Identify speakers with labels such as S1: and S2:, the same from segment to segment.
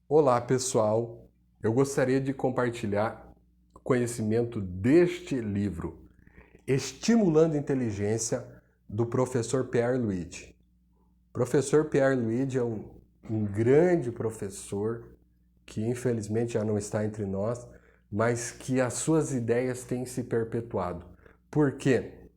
S1: Olá, pessoal! Eu gostaria de compartilhar conhecimento deste livro, Estimulando Inteligência, do professor Pierre Luigi. O professor Pierre Luigi é um grande professor que infelizmente já não está entre nós, mas que as suas ideias têm se perpetuado. Por quê?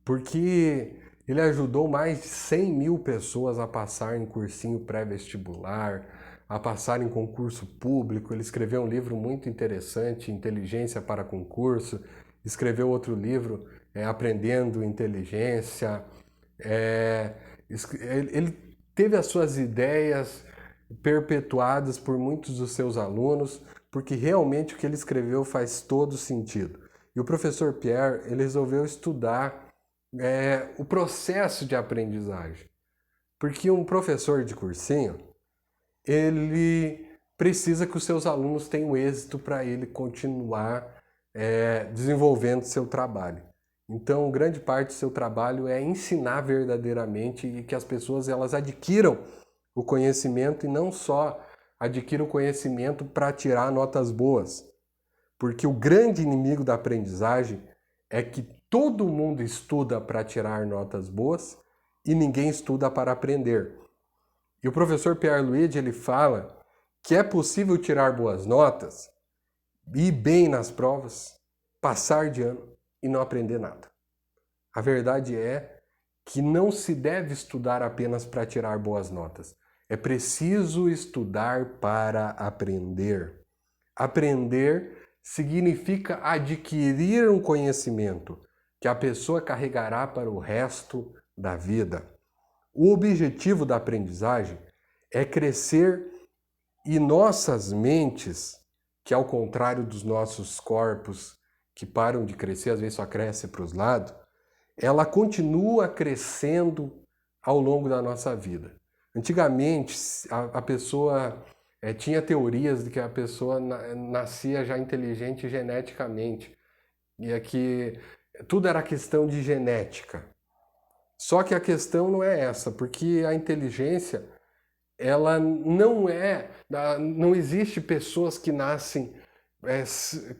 S1: Porque ele ajudou mais de 100 mil pessoas a passar em cursinho pré-vestibular, a passar em concurso público. Ele escreveu um livro muito interessante, Inteligência para Concurso. Escreveu outro livro, Aprendendo Inteligência. É, ele teve as suas ideias perpetuadas por muitos dos seus alunos, porque realmente o que ele escreveu faz todo sentido. E o professor Pierre, ele resolveu estudar o processo de aprendizagem. Porque um professor de cursinho, ele precisa que os seus alunos tenham êxito para ele continuar desenvolvendo seu trabalho. Então, grande parte do seu trabalho é ensinar verdadeiramente e que as pessoas elas adquiram o conhecimento e não só adquiram o conhecimento para tirar notas boas. Porque o grande inimigo da aprendizagem é que todo mundo estuda para tirar notas boas e ninguém estuda para aprender. E o professor Pierre Luigi ele fala que é possível tirar boas notas, ir bem nas provas, passar de ano e não aprender nada. A verdade é que não se deve estudar apenas para tirar boas notas. É preciso estudar para aprender. Aprender significa adquirir um conhecimento que a pessoa carregará para o resto da vida. O objetivo da aprendizagem é crescer e nossas mentes, que ao contrário dos nossos corpos que param de crescer, às vezes só cresce para os lados, ela continua crescendo ao longo da nossa vida. Antigamente, a pessoa tinha teorias de que a pessoa nascia já inteligente geneticamente. E é que tudo era questão de genética. Só que a questão não é essa, porque a inteligência, ela não é... Não existe pessoas que nascem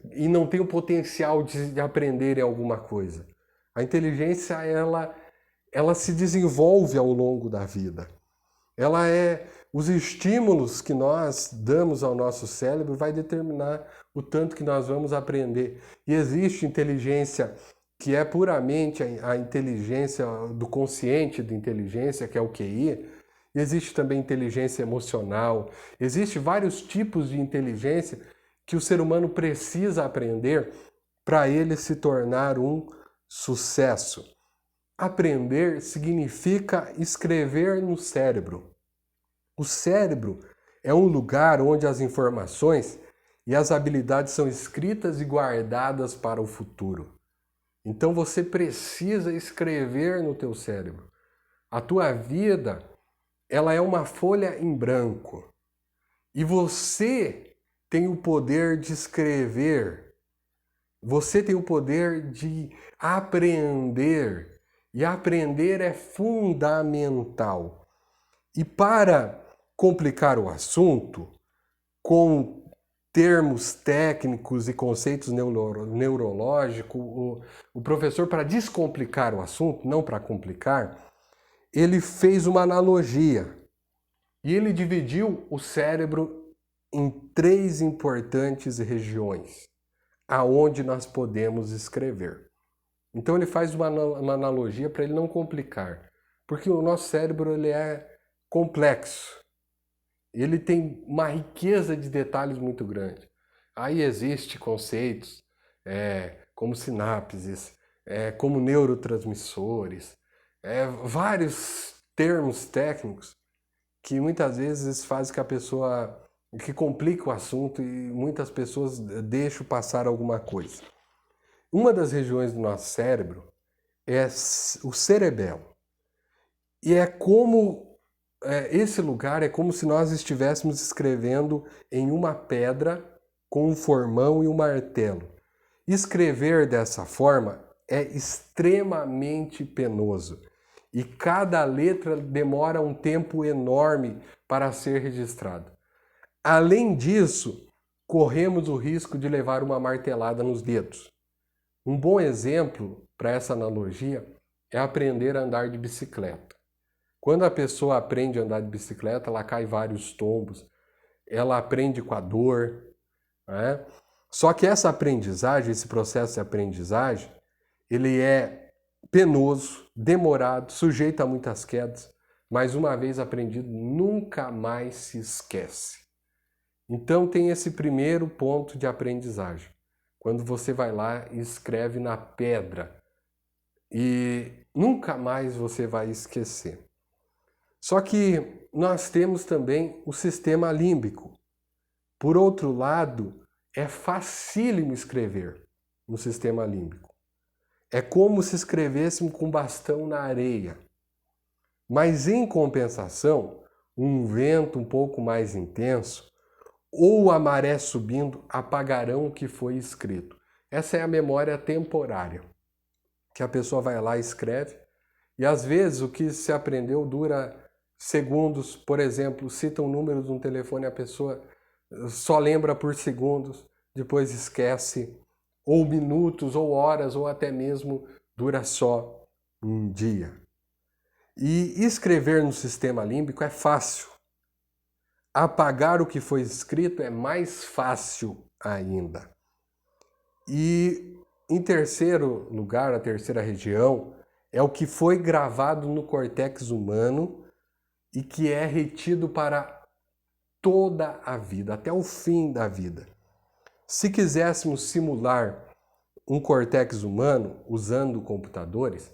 S1: e não têm o potencial de aprenderem alguma coisa. A inteligência, ela se desenvolve ao longo da vida. Ela é os estímulos que nós damos ao nosso cérebro vai determinar o tanto que nós vamos aprender. E existe inteligência que é puramente a inteligência do consciente de inteligência, que é o QI. Existe também inteligência emocional. Existem vários tipos de inteligência que o ser humano precisa aprender para ele se tornar um sucesso. Aprender significa escrever no cérebro. O cérebro é um lugar onde as informações e as habilidades são escritas e guardadas para o futuro. Então você precisa escrever no teu cérebro. A tua vida, ela é uma folha em branco. E você tem o poder de escrever. Você tem o poder de aprender. E aprender é fundamental. E para complicar o assunto, com termos técnicos e conceitos neurológicos, o professor, para descomplicar o assunto, não para complicar, ele fez uma analogia. E ele dividiu o cérebro em 3 importantes regiões, aonde nós podemos escrever. Então ele faz uma analogia para ele não complicar, porque o nosso cérebro ele é complexo. Ele tem uma riqueza de detalhes muito grande. Aí existem conceitos como sinapses, como neurotransmissores, vários termos técnicos que muitas vezes fazem que a pessoa, que complica o assunto e muitas pessoas deixam passar alguma coisa. Uma das regiões do nosso cérebro é o cerebelo. E é como esse lugar é como se nós estivéssemos escrevendo em uma pedra com um formão e um martelo. Escrever dessa forma é extremamente penoso e cada letra demora um tempo enorme para ser registrada. Além disso, corremos o risco de levar uma martelada nos dedos. Um bom exemplo para essa analogia é aprender a andar de bicicleta. Quando a pessoa aprende a andar de bicicleta, ela cai vários tombos, ela aprende com a dor, né? Só que essa aprendizagem, esse processo de aprendizagem, ele é penoso, demorado, sujeito a muitas quedas, mas uma vez aprendido, nunca mais se esquece. Então tem esse primeiro ponto de aprendizagem. Quando você vai lá e escreve na pedra e nunca mais você vai esquecer. Só que nós temos também o sistema límbico. Por outro lado, é facílimo escrever no sistema límbico. É como se escrevêssemos com bastão na areia. Mas em compensação, um vento um pouco mais intenso ou a maré subindo apagarão o que foi escrito. Essa é a memória temporária, que a pessoa vai lá e escreve, e às vezes o que se aprendeu dura segundos. Por exemplo, cita um número de um telefone, a pessoa só lembra por segundos, depois esquece, ou minutos, ou horas, ou até mesmo dura só um dia. E escrever no sistema límbico é fácil. Apagar o que foi escrito é mais fácil ainda. E em terceiro lugar, a terceira região, é o que foi gravado no córtex humano e que é retido para toda a vida, até o fim da vida. Se quiséssemos simular um córtex humano usando computadores,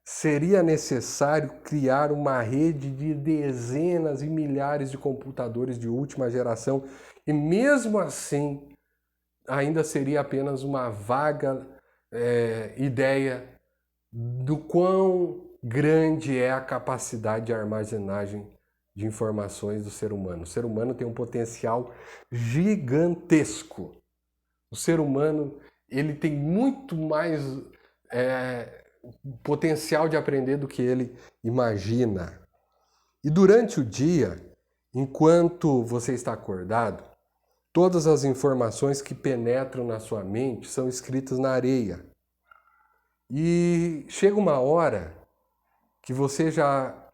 S1: seria necessário criar uma rede de dezenas e milhares de computadores de última geração e mesmo assim ainda seria apenas uma vaga ideia do quão grande é a capacidade de armazenagem de informações do ser humano. O ser humano tem um potencial gigantesco. O ser humano ele tem muito mais potencial de aprender do que ele imagina. E durante o dia, enquanto você está acordado, todas as informações que penetram na sua mente são escritas na areia. E chega uma hora que você já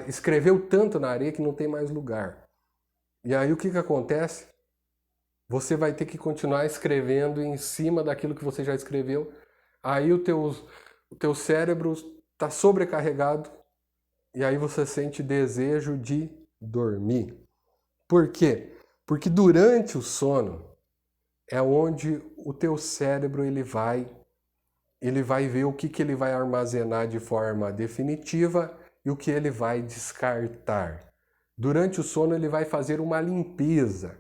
S1: escreveu tanto na areia que não tem mais lugar. E aí o que acontece? Você vai ter que continuar escrevendo em cima daquilo que você já escreveu. Aí o teu cérebro está sobrecarregado e aí você sente desejo de dormir. Por quê? Porque durante o sono é onde o teu cérebro ele vai ver o que ele vai armazenar de forma definitiva e o que ele vai descartar. Durante o sono ele vai fazer uma limpeza.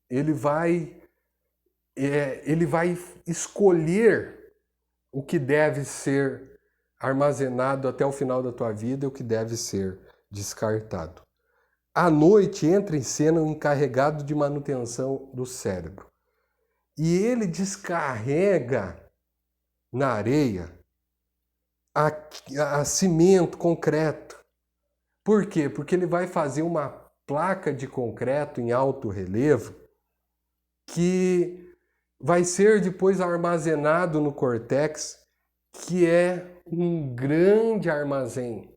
S1: Ele vai escolher o que deve ser armazenado até o final da tua vida e o que deve ser descartado. À noite entra em cena o encarregado de manutenção do cérebro. E ele descarrega na areia a cimento, concreto. Por quê? Porque ele vai fazer uma placa de concreto em alto relevo que vai ser depois armazenado no córtex, que é um grande armazém,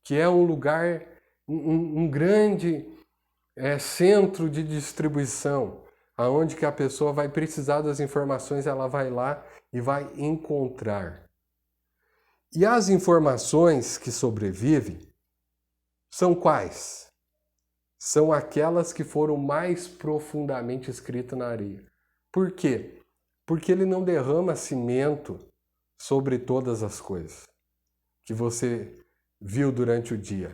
S1: que é um lugar, um grande centro de distribuição, aonde que a pessoa vai precisar das informações, ela vai lá e vai encontrar. E as informações que sobrevivem são quais? São aquelas que foram mais profundamente escritas na areia. Por quê? Porque ele não derrama cimento sobre todas as coisas que você viu durante o dia.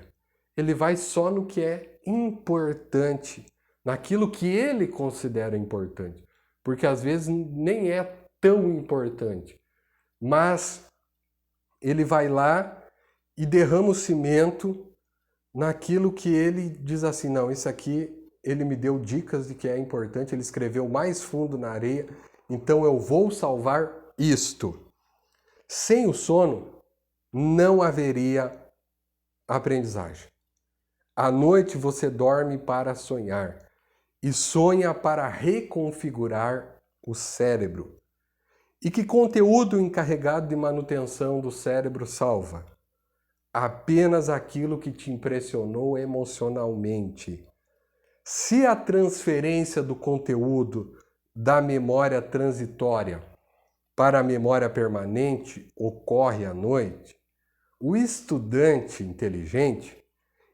S1: Ele vai só no que é importante, naquilo que ele considera importante. Porque às vezes nem é tão importante. Mas ele vai lá e derrama o cimento naquilo que ele diz assim, não, isso aqui ele me deu dicas de que é importante, ele escreveu mais fundo na areia, então eu vou salvar isto. Sem o sono, não haveria aprendizagem. À noite você dorme para sonhar e sonha para reconfigurar o cérebro. E que conteúdo encarregado de manutenção do cérebro salva? Apenas aquilo que te impressionou emocionalmente. Se a transferência do conteúdo da memória transitória para a memória permanente ocorre à noite, o estudante inteligente,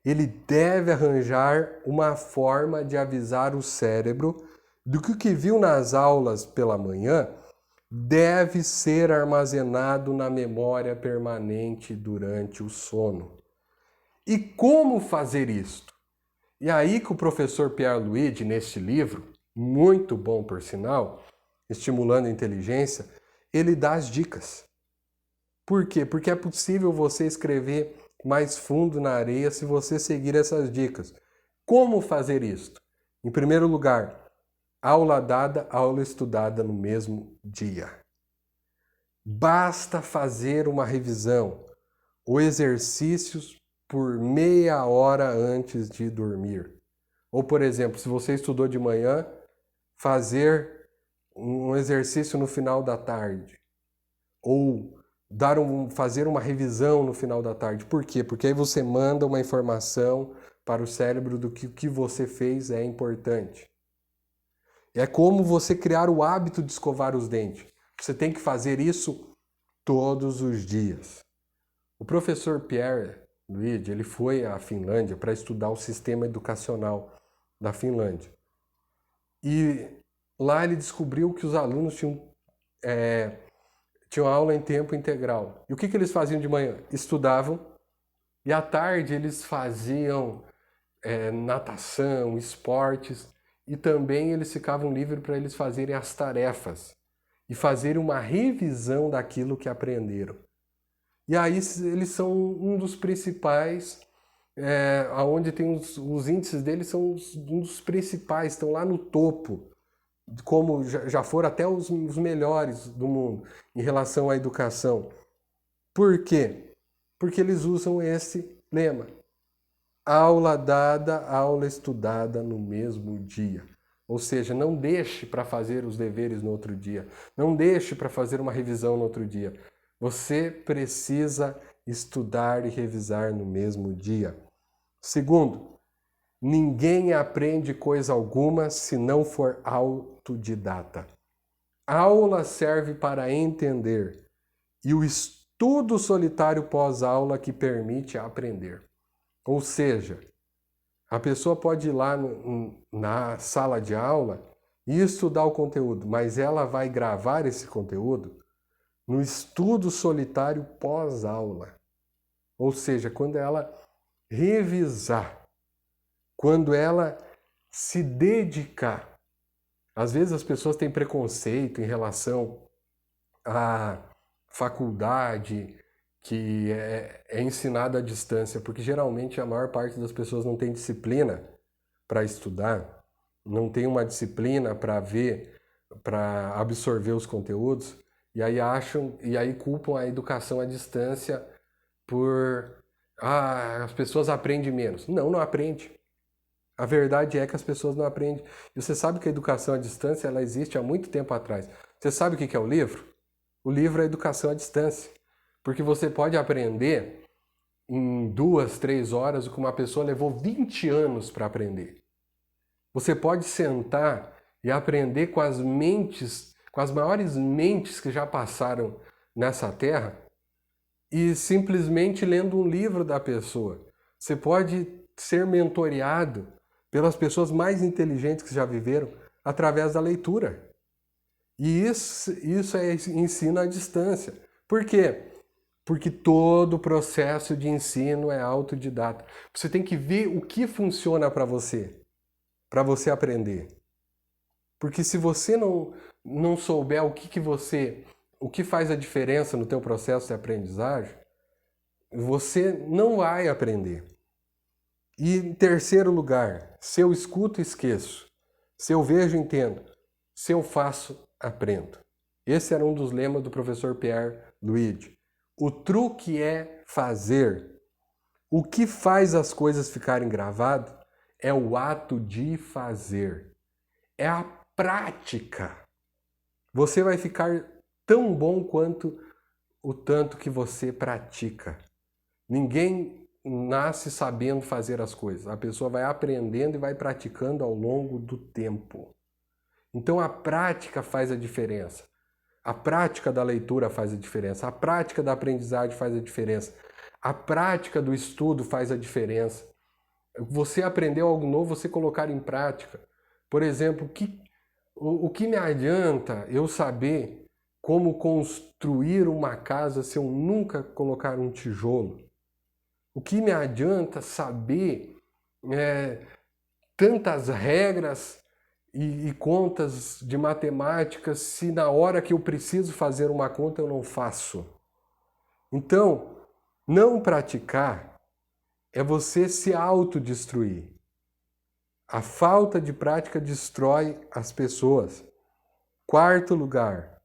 S1: ele deve arranjar uma forma de avisar o cérebro do que o que viu nas aulas pela manhã deve ser armazenado na memória permanente durante o sono. E como fazer isto? E aí que o professor Pierre Luigi, neste livro, muito bom por sinal, Estimulando a Inteligência, ele dá as dicas. Por quê? Porque é possível você escrever mais fundo na areia se você seguir essas dicas. Como fazer isto? Em primeiro lugar, aula dada, aula estudada no mesmo dia. Basta fazer uma revisão ou exercícios por meia hora antes de dormir. Ou, por exemplo, se você estudou de manhã, fazer um exercício no final da tarde. Ou fazer uma revisão no final da tarde. Por quê? Porque aí você manda uma informação para o cérebro do que o que você fez é importante. É como você criar o hábito de escovar os dentes. Você tem que fazer isso todos os dias. O professor Pierre Luigi, ele foi à Finlândia para estudar o sistema educacional da Finlândia. E lá ele descobriu que os alunos tinham aula em tempo integral. E o que eles faziam de manhã? Estudavam, e à tarde eles faziam natação, esportes, e também eles ficavam livres para eles fazerem as tarefas e fazerem uma revisão daquilo que aprenderam. E aí eles são um dos principais, onde tem os índices deles são um dos principais, estão lá no topo, como já foram até os melhores do mundo em relação à educação. Por quê? Porque eles usam esse lema. Aula dada, aula estudada no mesmo dia. Ou seja, não deixe para fazer os deveres no outro dia. Não deixe para fazer uma revisão no outro dia. Você precisa estudar e revisar no mesmo dia. Segundo, ninguém aprende coisa alguma se não for autodidata. A aula serve para entender e o estudo solitário pós-aula que permite aprender. Ou seja, a pessoa pode ir lá na sala de aula e estudar o conteúdo, mas ela vai gravar esse conteúdo no estudo solitário pós-aula. Ou seja, quando ela revisar, quando ela se dedicar. Às vezes as pessoas têm preconceito em relação à faculdade que é ensinada à distância, porque geralmente a maior parte das pessoas não tem disciplina para estudar, não tem uma disciplina para ver, para absorver os conteúdos, e aí culpam a educação à distância por as pessoas aprendem menos. Não aprende. A verdade é que as pessoas não aprendem. E você sabe que a educação à distância ela existe há muito tempo atrás. Você sabe o que é o livro? O livro é a educação à distância. Porque você pode aprender em 2, 3 horas o que uma pessoa levou 20 anos para aprender. Você pode sentar e aprender com as maiores mentes que já passaram nessa terra e simplesmente lendo um livro da pessoa. Você pode ser mentoreado pelas pessoas mais inteligentes que já viveram através da leitura. E isso é ensino à distância. Por quê? Porque todo o processo de ensino é autodidata. Você tem que ver o que funciona para você aprender. Porque se você não souber o que faz a diferença no teu processo de aprendizagem, você não vai aprender. E em terceiro lugar, se eu escuto, esqueço. Se eu vejo, entendo. Se eu faço, aprendo. Esse era um dos lemas do professor Pierre Luigi. O truque é fazer. O que faz as coisas ficarem gravadas é o ato de fazer. É a prática. Você vai ficar tão bom quanto o tanto que você pratica. Ninguém nasce sabendo fazer as coisas. A pessoa vai aprendendo e vai praticando ao longo do tempo. Então a prática faz a diferença. A prática da leitura faz a diferença. A prática da aprendizagem faz a diferença. A prática do estudo faz a diferença. Você aprendeu algo novo, você colocar em prática. Por exemplo, o que me adianta eu saber como construir uma casa se eu nunca colocar um tijolo? O que me adianta saber tantas regras e contas de matemática se na hora que eu preciso fazer uma conta eu não faço? Então, não praticar é você se autodestruir. A falta de prática destrói as pessoas. Quarto lugar,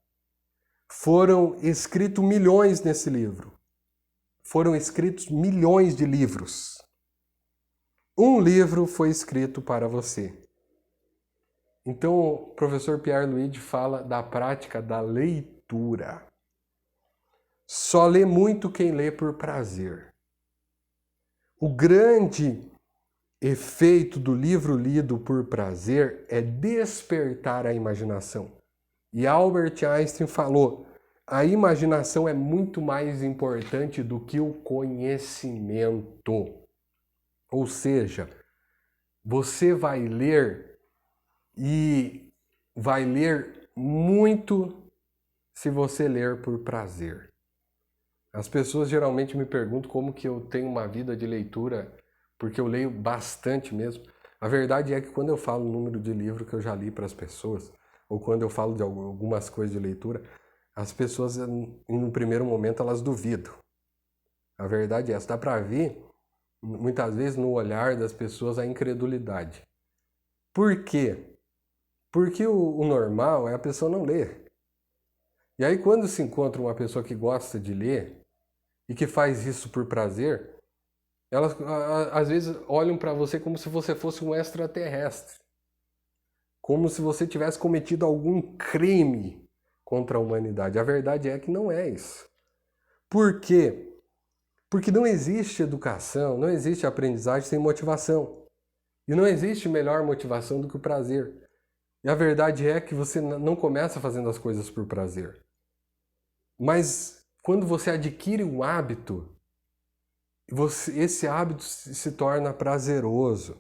S1: foram escritos milhões nesse livro. Foram escritos milhões de livros. Um livro foi escrito para você. Então, o professor Pierre Luigi fala da prática da leitura. Só lê muito quem lê por prazer. O grande efeito do livro lido por prazer é despertar a imaginação. E Albert Einstein falou: a imaginação é muito mais importante do que o conhecimento. Ou seja, você vai ler e vai ler muito se você ler por prazer. As pessoas geralmente me perguntam como que eu tenho uma vida de leitura, porque eu leio bastante mesmo. A verdade é que quando eu falo o número de livros que eu já li para as pessoas, ou quando eu falo de algumas coisas de leitura, as pessoas, no primeiro momento, elas duvidam. A verdade é essa. Dá para ver, muitas vezes, no olhar das pessoas, a incredulidade. Por quê? Porque o normal é a pessoa não ler. E aí, quando se encontra uma pessoa que gosta de ler e que faz isso por prazer, elas às vezes olham para você como se você fosse um extraterrestre. Como se você tivesse cometido algum crime contra a humanidade. A verdade é que não é isso. Por quê? Porque não existe educação, não existe aprendizagem sem motivação. E não existe melhor motivação do que o prazer. E a verdade é que você não começa fazendo as coisas por prazer. Mas quando você adquire um hábito, esse hábito se torna prazeroso.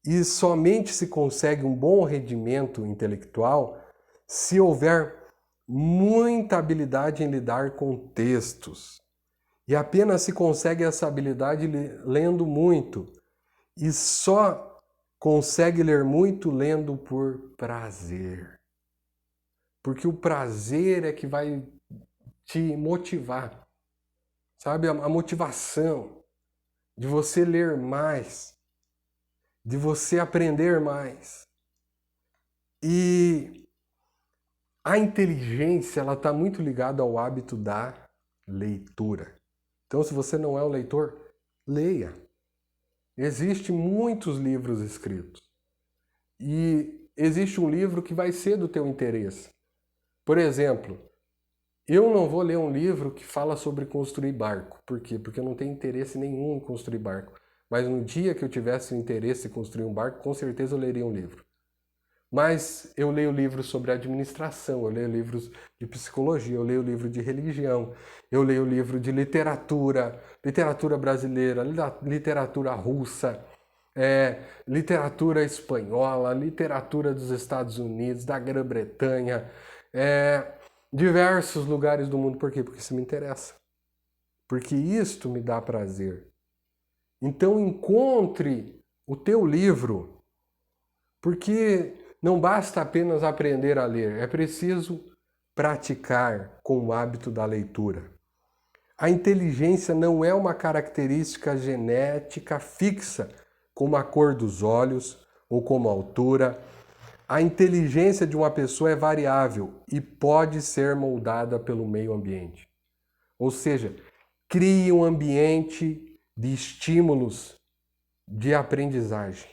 S1: E somente se consegue um bom rendimento intelectual se houver muita habilidade em lidar com textos. E apenas se consegue essa habilidade lendo muito. E só consegue ler muito lendo por prazer. Porque o prazer é que vai te motivar. Sabe? A motivação de você ler mais, de você aprender mais. E a inteligência, ela está muito ligada ao hábito da leitura. Então, se você não é um leitor, leia. Existem muitos livros escritos. E existe um livro que vai ser do teu interesse. Por exemplo, eu não vou ler um livro que fala sobre construir barco. Por quê? Porque eu não tenho interesse nenhum em construir barco. Mas no dia que eu tivesse interesse em construir um barco, com certeza eu leria um livro. Mas eu leio livros sobre administração, eu leio livros de psicologia, eu leio livro de religião, eu leio livro de literatura, literatura brasileira, literatura russa, literatura espanhola, literatura dos Estados Unidos, da Grã-Bretanha, diversos lugares do mundo. Por quê? Porque isso me interessa. Porque isto me dá prazer. Então encontre o teu livro, porque não basta apenas aprender a ler, é preciso praticar com o hábito da leitura. A inteligência não é uma característica genética fixa, como a cor dos olhos ou como a altura. A inteligência de uma pessoa é variável e pode ser moldada pelo meio ambiente. Ou seja, crie um ambiente de estímulos de aprendizagem.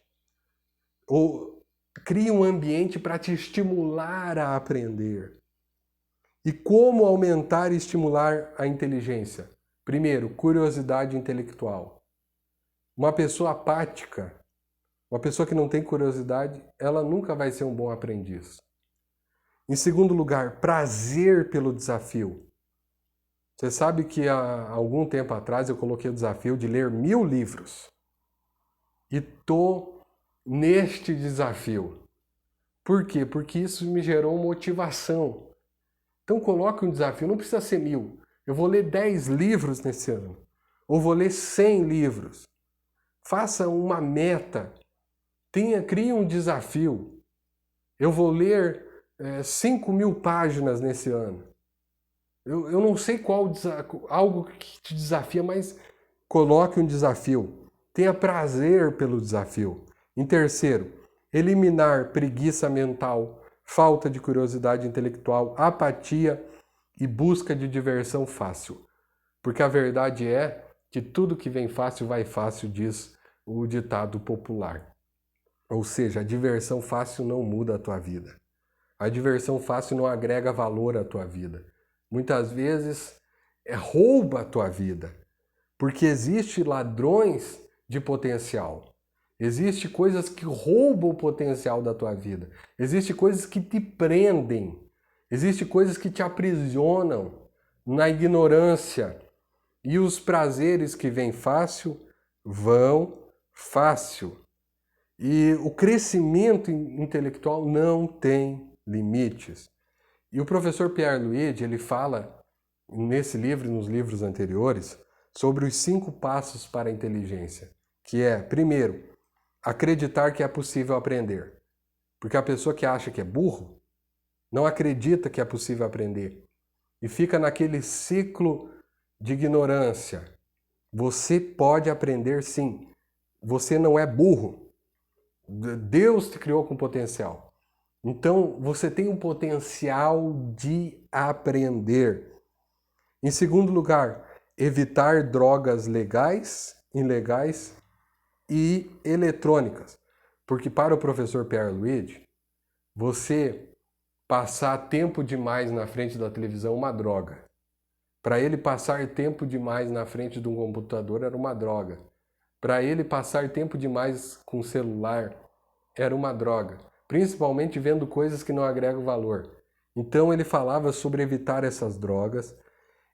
S1: Ou crie um ambiente para te estimular a aprender. E como aumentar e estimular a inteligência? Primeiro, curiosidade intelectual. Uma pessoa apática, uma pessoa que não tem curiosidade, ela nunca vai ser um bom aprendiz. Em segundo lugar, prazer pelo desafio. Você sabe que há algum tempo atrás eu coloquei o desafio de ler 1000 livros. E estou neste desafio. Por quê? Porque isso me gerou motivação. Então coloque um desafio, não precisa ser 1000. Eu vou ler 10 livros nesse ano. Ou vou ler 100 livros. Faça uma meta. Crie um desafio. Eu vou ler 5.000 páginas nesse ano. Eu não sei qual algo que te desafia, mas coloque um desafio. Tenha prazer pelo desafio. Em terceiro, eliminar preguiça mental, falta de curiosidade intelectual, apatia e busca de diversão fácil. Porque a verdade é que tudo que vem fácil vai fácil, diz o ditado popular. Ou seja, a diversão fácil não muda a tua vida. A diversão fácil não agrega valor à tua vida. Muitas vezes rouba a tua vida. Porque existem ladrões de potencial. Existem coisas que roubam o potencial da tua vida. Existem coisas que te prendem. Existem coisas que te aprisionam na ignorância. E os prazeres que vêm fácil, vão fácil. E o crescimento intelectual não tem limites. E o professor Pierre Luigi, ele fala nesse livro e nos livros anteriores sobre os 5 passos para a inteligência, que é, primeiro, acreditar que é possível aprender. Porque a pessoa que acha que é burro não acredita que é possível aprender e fica naquele ciclo de ignorância. Você pode aprender sim. Você não é burro. Deus te criou com potencial. Então, você tem um potencial de aprender. Em segundo lugar, evitar drogas legais, ilegais e eletrônicas. Porque para o professor Pierre Luigi, você passar tempo demais na frente da televisão é uma droga. Para ele, passar tempo demais na frente de um computador era uma droga. Para ele, passar tempo demais com o celular era uma droga. Principalmente vendo coisas que não agregam valor. Então ele falava sobre evitar essas drogas,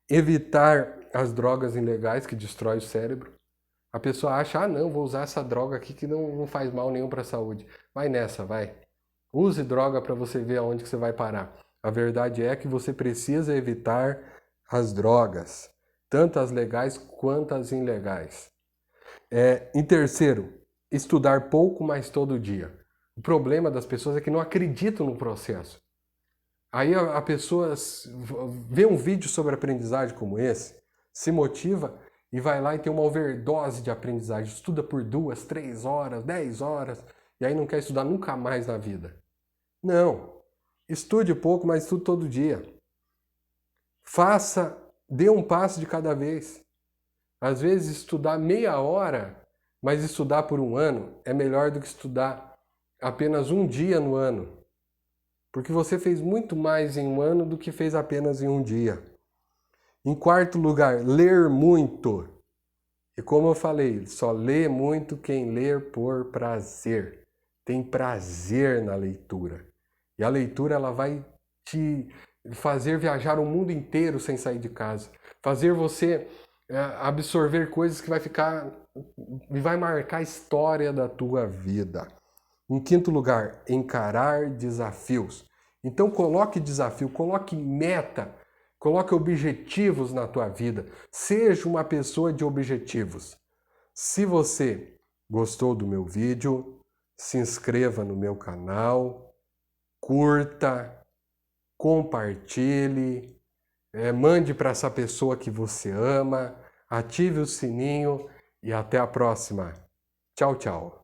S1: evitar as drogas ilegais que destroem o cérebro. A pessoa acha, não, vou usar essa droga aqui que não faz mal nenhum para a saúde. Vai nessa, vai. Use droga para você ver aonde que você vai parar. A verdade é que você precisa evitar as drogas, tanto as legais quanto as ilegais. Em terceiro, estudar pouco, mas todo dia. O problema das pessoas é que não acreditam no processo. Aí a pessoa vê um vídeo sobre aprendizagem como esse, se motiva e vai lá e tem uma overdose de aprendizagem. Estuda por 2, 3 horas, 10 horas, e aí não quer estudar nunca mais na vida. Não. Estude pouco, mas estude todo dia. Dê um passo de cada vez. Às vezes estudar meia hora, mas estudar por um ano é melhor do que estudar apenas um dia no ano. Porque você fez muito mais em um ano do que fez apenas em um dia. Em quarto lugar, ler muito. E como eu falei, só lê muito quem lê por prazer. Tem prazer na leitura. E a leitura ela vai te fazer viajar o mundo inteiro sem sair de casa. Fazer você absorver coisas que vai marcar a história da tua vida. Em quinto lugar, encarar desafios. Então coloque desafio, coloque meta, coloque objetivos na tua vida. Seja uma pessoa de objetivos. Se você gostou do meu vídeo, se inscreva no meu canal, curta, compartilhe, mande para essa pessoa que você ama, ative o sininho e até a próxima. Tchau, tchau.